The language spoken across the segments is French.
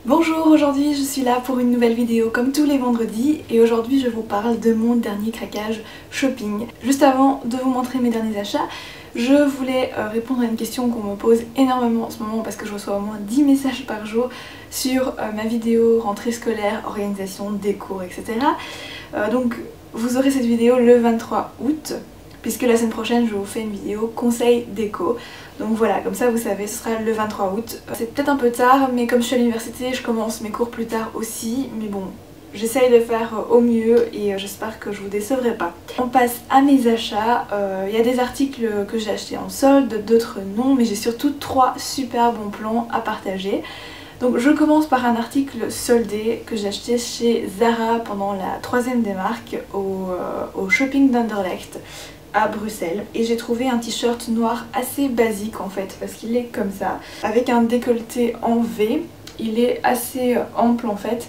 Bonjour, aujourd'hui je suis là pour une nouvelle vidéo comme tous les vendredis et aujourd'hui je vous parle de mon dernier craquage shopping. Juste avant de vous montrer mes derniers achats, je voulais répondre à une question qu'on me pose énormément en ce moment parce que je reçois au moins 10 messages par jour sur ma vidéo rentrée scolaire, organisation des cours, etc. Donc vous aurez cette vidéo le 23 août. Puisque la semaine prochaine je vous fais une vidéo conseil déco. Donc voilà, comme ça vous savez, ce sera le 23 août. C'est peut-être un peu tard, mais comme je suis à l'université, je commence mes cours plus tard aussi. Mais bon, j'essaye de faire au mieux et j'espère que je vous décevrai pas. On passe à mes achats. Il y a des articles que j'ai achetés en solde, d'autres non, mais j'ai surtout 3 super bons plans à partager. Donc je commence par un article soldé que j'ai acheté chez Zara pendant la 3ème des marques au shopping d'Anderlecht à Bruxelles, et j'ai trouvé un t-shirt noir assez basique en fait parce qu'il est comme ça avec un décolleté en V. Il est assez ample en fait,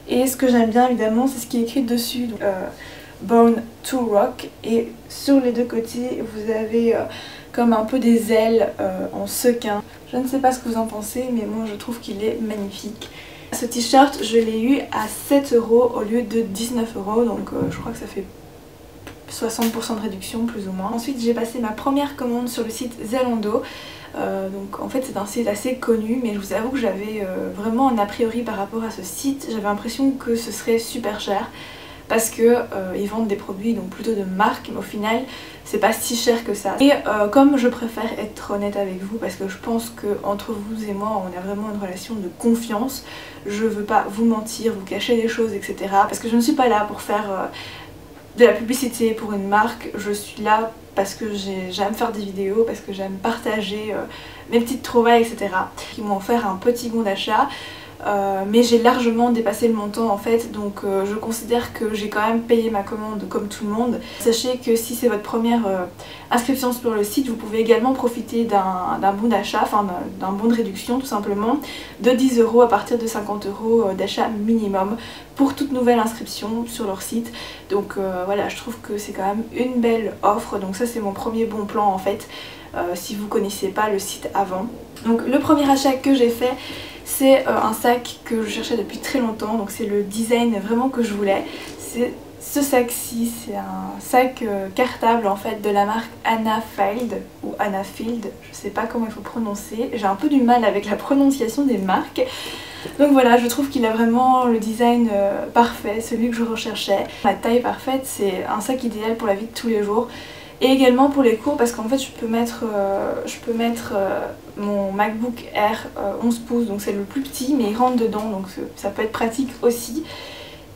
et ce que j'aime bien évidemment c'est ce qui est écrit dessus, donc, Born to Rock, et sur les deux côtés vous avez comme un peu des ailes en sequin. Je ne sais pas ce que vous en pensez, mais moi je trouve qu'il est magnifique. Ce t-shirt je l'ai eu à 7 € au lieu de 19 €, donc je crois que ça fait 60% de réduction plus ou moins. Ensuite j'ai passé ma première commande sur le site Zalando. Donc en fait c'est un site assez connu, mais je vous avoue que j'avais vraiment un a priori par rapport à ce site. J'avais l'impression que ce serait super cher parce que ils vendent des produits donc plutôt de marque, mais au final c'est pas si cher que ça. Et comme je préfère être honnête avec vous parce que je pense que entre vous et moi on a vraiment une relation de confiance, je veux pas vous mentir, vous cacher des choses, etc. Parce que je ne suis pas là pour faire de la publicité pour une marque. Je suis là parce que j'aime faire des vidéos, parce que j'aime partager mes petites trouvailles, etc. Ils m'ont offert un petit bon d'achat. Mais j'ai largement dépassé le montant en fait, donc je considère que j'ai quand même payé ma commande comme tout le monde. Sachez que si c'est votre première inscription sur le site, vous pouvez également profiter d'un bon d'achat, enfin d'un bon de réduction tout simplement, de 10 € à partir de 50 € d'achat minimum pour toute nouvelle inscription sur leur site. Donc voilà, je trouve que c'est quand même une belle offre, donc ça c'est mon premier bon plan en fait, si vous connaissiez pas le site avant. Donc le premier achat que j'ai fait, c'est un sac que je cherchais depuis très longtemps, donc c'est le design vraiment que je voulais. C'est ce sac-ci, c'est un sac cartable en fait de la marque Anna Field ou Anna Field, je sais pas comment il faut prononcer, j'ai un peu du mal avec la prononciation des marques. Donc voilà, je trouve qu'il a vraiment le design parfait, celui que je recherchais. La taille parfaite, c'est un sac idéal pour la vie de tous les jours. Et également pour les cours parce qu'en fait je peux mettre mon MacBook Air 11 pouces, donc c'est le plus petit mais il rentre dedans, donc ça peut être pratique aussi.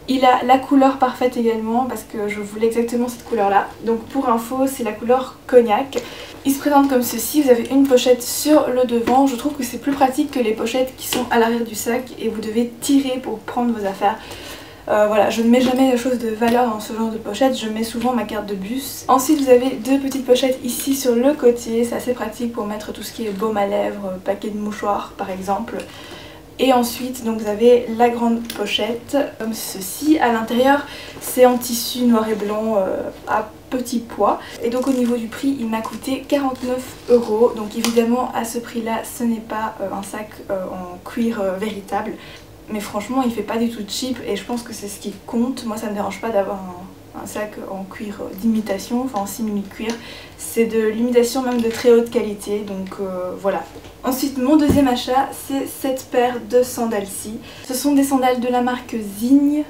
Il a la couleur parfaite également parce que je voulais exactement cette couleur là. Donc pour info c'est la couleur cognac. Il se présente comme ceci, vous avez une pochette sur le devant. Je trouve que c'est plus pratique que les pochettes qui sont à l'arrière du sac et vous devez tirer pour prendre vos affaires. Voilà, je ne mets jamais de choses de valeur dans ce genre de pochette, je mets souvent ma carte de bus. Ensuite vous avez deux petites pochettes ici sur le côté, c'est assez pratique pour mettre tout ce qui est baume à lèvres, paquet de mouchoirs par exemple. Et ensuite donc vous avez la grande pochette comme ceci. À l'intérieur c'est en tissu noir et blanc à petit poids. Et donc au niveau du prix il m'a coûté 49 €. Donc évidemment à ce prix là ce n'est pas un sac en cuir véritable. Mais franchement il fait pas du tout cheap et je pense que c'est ce qui compte. Moi ça me dérange pas d'avoir un sac en cuir d'imitation, enfin en simili-cuir. C'est de l'imitation même de très haute qualité, donc voilà. Ensuite mon deuxième achat c'est cette paire de sandales-ci. Ce sont des sandales de la marque Zine.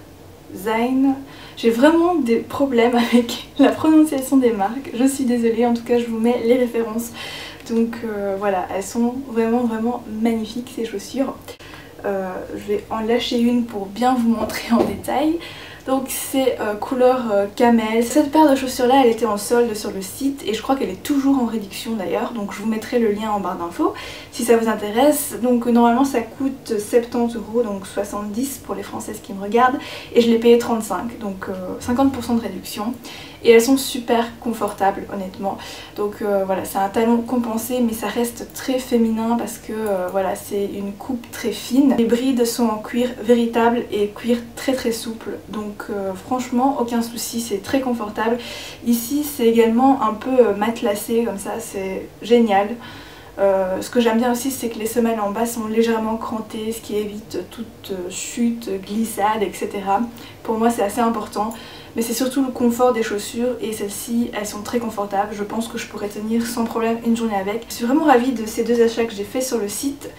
J'ai vraiment des problèmes avec la prononciation des marques, je suis désolée, en tout cas je vous mets les références. Donc voilà, elles sont vraiment magnifiques ces chaussures. Je vais en lâcher une pour bien vous montrer en détail. Donc c'est couleur camel. Cette paire de chaussures là elle était en solde sur le site et je crois qu'elle est toujours en réduction d'ailleurs, donc je vous mettrai le lien en barre d'infos si ça vous intéresse. Donc normalement ça coûte 70 €, donc 70 pour les françaises qui me regardent, et je l'ai payé 35, donc 50% de réduction. Et elles sont super confortables honnêtement. Donc voilà, c'est un talon compensé mais ça reste très féminin parce que voilà, c'est une coupe très fine. Les brides sont en cuir véritable et cuir très souple, donc franchement aucun souci, c'est très confortable. Ici c'est également un peu matelassé comme ça, c'est génial. Ce que j'aime bien aussi, c'est que les semelles en bas sont légèrement crantées, ce qui évite toute chute, glissade, etc. Pour moi c'est assez important. Mais c'est surtout le confort des chaussures et celles-ci elles sont très confortables. Je pense que je pourrais tenir sans problème une journée avec. Je suis vraiment ravie de ces deux achats que j'ai fait sur le site.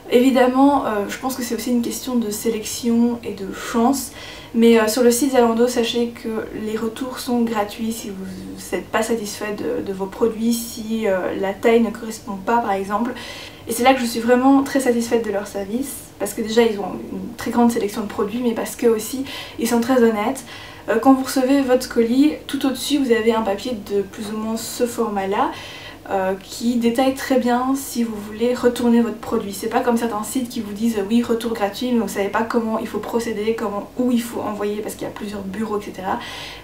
Évidemment je pense que c'est aussi une question de sélection et de chance. Mais sur le site Zalando, sachez que les retours sont gratuits si vous n'êtes pas satisfait de vos produits, si la taille ne correspond pas par exemple. Et c'est là que je suis vraiment très satisfaite de leur service. Parce que déjà ils ont une très grande sélection de produits, mais parce que aussi ils sont très honnêtes. Quand vous recevez votre colis, tout au-dessus vous avez un papier de plus ou moins ce format-là qui détaille très bien si vous voulez retourner votre produit. C'est pas comme certains sites qui vous disent oui retour gratuit mais vous savez pas comment il faut procéder, où il faut envoyer parce qu'il y a plusieurs bureaux etc.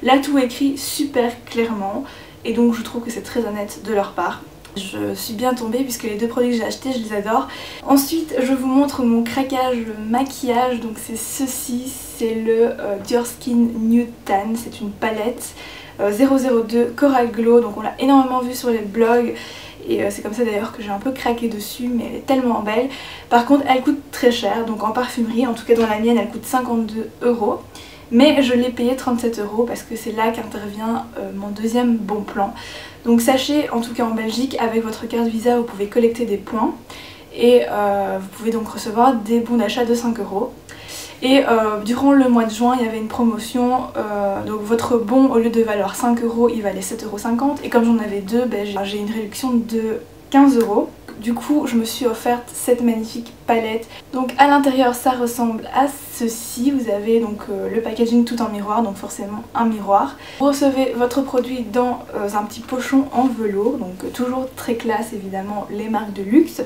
Là tout est écrit super clairement et donc je trouve que c'est très honnête de leur part. Je suis bien tombée puisque les deux produits que j'ai achetés je les adore. Ensuite je vous montre mon craquage maquillage, donc c'est ceci, c'est le Dior Skin Nude Tan, c'est une palette 002 Coral Glow, donc on l'a énormément vu sur les blogs et c'est comme ça d'ailleurs que j'ai un peu craqué dessus, mais elle est tellement belle. Par contre elle coûte très cher, donc en parfumerie, en tout cas dans la mienne elle coûte 52 €. Mais je l'ai payé 37 € parce que c'est là qu'intervient mon deuxième bon plan. Donc sachez, en tout cas en Belgique, avec votre carte Visa vous pouvez collecter des points et vous pouvez donc recevoir des bons d'achat de 5 €. Et durant le mois de juin il y avait une promotion, donc votre bon au lieu de valoir 5 € il valait 7,50 € et comme j'en avais deux, ben, j'ai une réduction de 15 €. Du coup je me suis offerte cette magnifique palette. Donc à l'intérieur ça ressemble à ceci, vous avez donc le packaging tout en miroir, donc forcément un miroir. Vous recevez votre produit dans un petit pochon en velours, donc toujours très classe évidemment, les marques de luxe.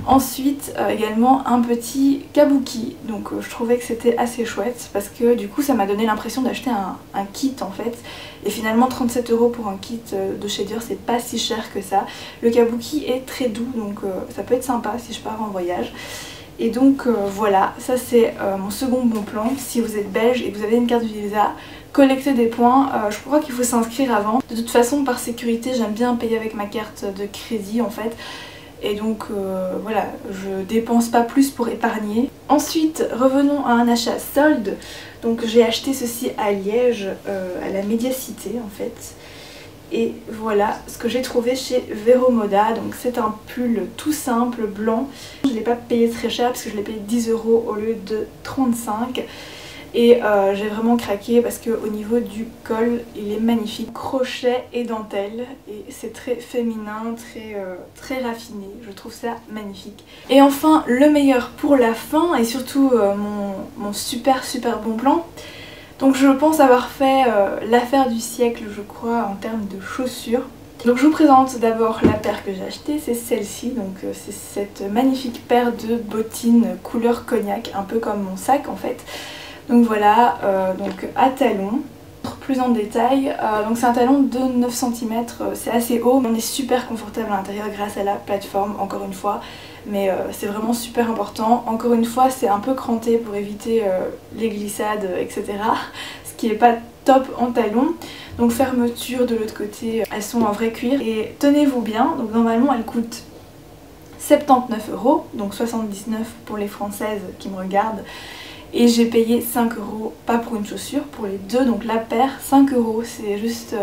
Ensuite également un petit kabuki, donc je trouvais que c'était assez chouette parce que du coup ça m'a donné l'impression d'acheter un kit en fait. Et finalement 37 € pour un kit de chez Dior c'est pas si cher que ça. Le kabuki est très doux donc ça peut être sympa si je pars en voyage. Et donc voilà, ça c'est mon second bon plan. Si vous êtes belge et que vous avez une carte Visa, collectez des points, je crois qu'il faut s'inscrire avant. De toute façon par sécurité j'aime bien payer avec ma carte de crédit en fait. Et donc voilà, je dépense pas plus pour épargner. Ensuite, revenons à un achat solde. Donc j'ai acheté ceci à Liège, à la Médiacité en fait. Et voilà ce que j'ai trouvé chez Vero Moda. Donc c'est un pull tout simple, blanc. Je ne l'ai pas payé très cher parce que je l'ai payé 10 € au lieu de 35 €. Et j'ai vraiment craqué parce qu'au niveau du col il est magnifique, crochet et dentelle et c'est très féminin, très raffiné, je trouve ça magnifique. Et enfin le meilleur pour la fin et surtout mon super bon plan. Donc je pense avoir fait l'affaire du siècle je crois en termes de chaussures. Donc je vous présente d'abord la paire que j'ai achetée, c'est celle-ci, donc c'est cette magnifique paire de bottines couleur cognac, un peu comme mon sac en fait. Donc voilà, donc à talons. Plus en détail, donc c'est un talon de 9 cm, c'est assez haut, on est super confortable à l'intérieur grâce à la plateforme encore une fois, mais c'est vraiment super important. Encore une fois c'est un peu cranté pour éviter les glissades etc, ce qui est pas top en talon. Donc fermeture de l'autre côté, elles sont en vrai cuir et tenez-vous bien, donc normalement elles coûtent 79 €, donc 79 pour les françaises qui me regardent. Et j'ai payé 5 €, pas pour une chaussure, pour les deux, donc la paire 5 €, c'est juste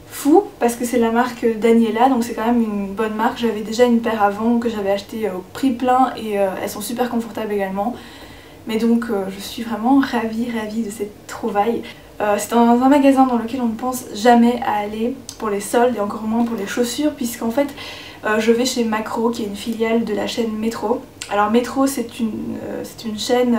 fou parce que c'est la marque Daniela, donc c'est quand même une bonne marque. J'avais déjà une paire avant que j'avais achetée au prix plein et elles sont super confortables également. Mais donc je suis vraiment ravie de cette trouvaille. C'est dans un magasin dans lequel on ne pense jamais à aller pour les soldes et encore moins pour les chaussures puisqu'en fait je vais chez Macro qui est une filiale de la chaîne Metro. Alors Metro c'est une chaîne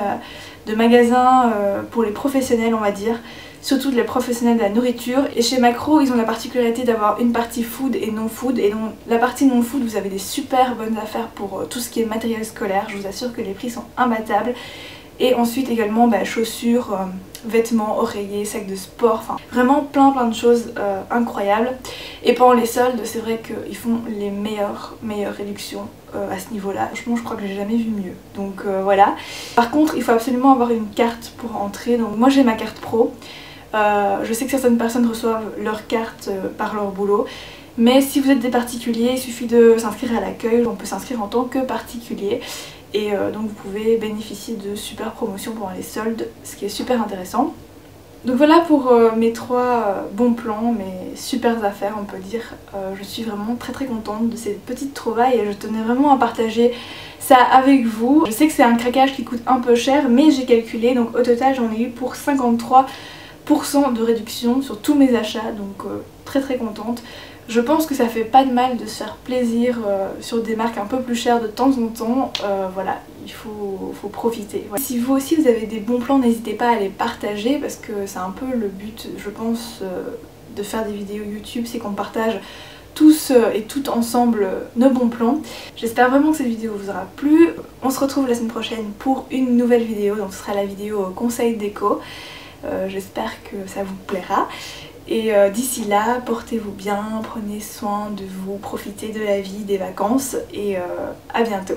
de magasins pour les professionnels on va dire, surtout les professionnels de la nourriture. Et chez Macro ils ont la particularité d'avoir une partie food et non food. Et dans la partie non food vous avez des super bonnes affaires pour tout ce qui est matériel scolaire. Je vous assure que les prix sont imbattables. Et ensuite également chaussures, vêtements, oreillers, sacs de sport, enfin vraiment plein de choses incroyables. Et pendant les soldes c'est vrai qu'ils font les meilleures réductions à ce niveau là. Franchement je crois que j'ai jamais vu mieux. Donc voilà. Par contre il faut absolument avoir une carte pour entrer. Donc moi j'ai ma carte pro. Je sais que certaines personnes reçoivent leur carte par leur boulot. Mais si vous êtes des particuliers, il suffit de s'inscrire à l'accueil, on peut s'inscrire en tant que particulier. Et donc vous pouvez bénéficier de super promotions pendant les soldes, ce qui est super intéressant. Donc voilà pour mes 3 bons plans, mes super affaires on peut dire. Je suis vraiment très contente de ces petites trouvailles et je tenais vraiment à partager ça avec vous. Je sais que c'est un craquage qui coûte un peu cher, mais j'ai calculé, donc au total j'en ai eu pour 53% de réduction sur tous mes achats, donc très contente. Je pense que ça fait pas de mal de se faire plaisir sur des marques un peu plus chères de temps en temps. Voilà, il faut profiter. Ouais. Si vous aussi vous avez des bons plans, n'hésitez pas à les partager parce que c'est un peu le but, je pense, de faire des vidéos YouTube, c'est qu'on partage tous et toutes ensemble nos bons plans. J'espère vraiment que cette vidéo vous aura plu. On se retrouve la semaine prochaine pour une nouvelle vidéo, donc ce sera la vidéo conseil déco. J'espère que ça vous plaira. Et d'ici là, portez-vous bien, prenez soin de vous, profitez de la vie, des vacances et à bientôt.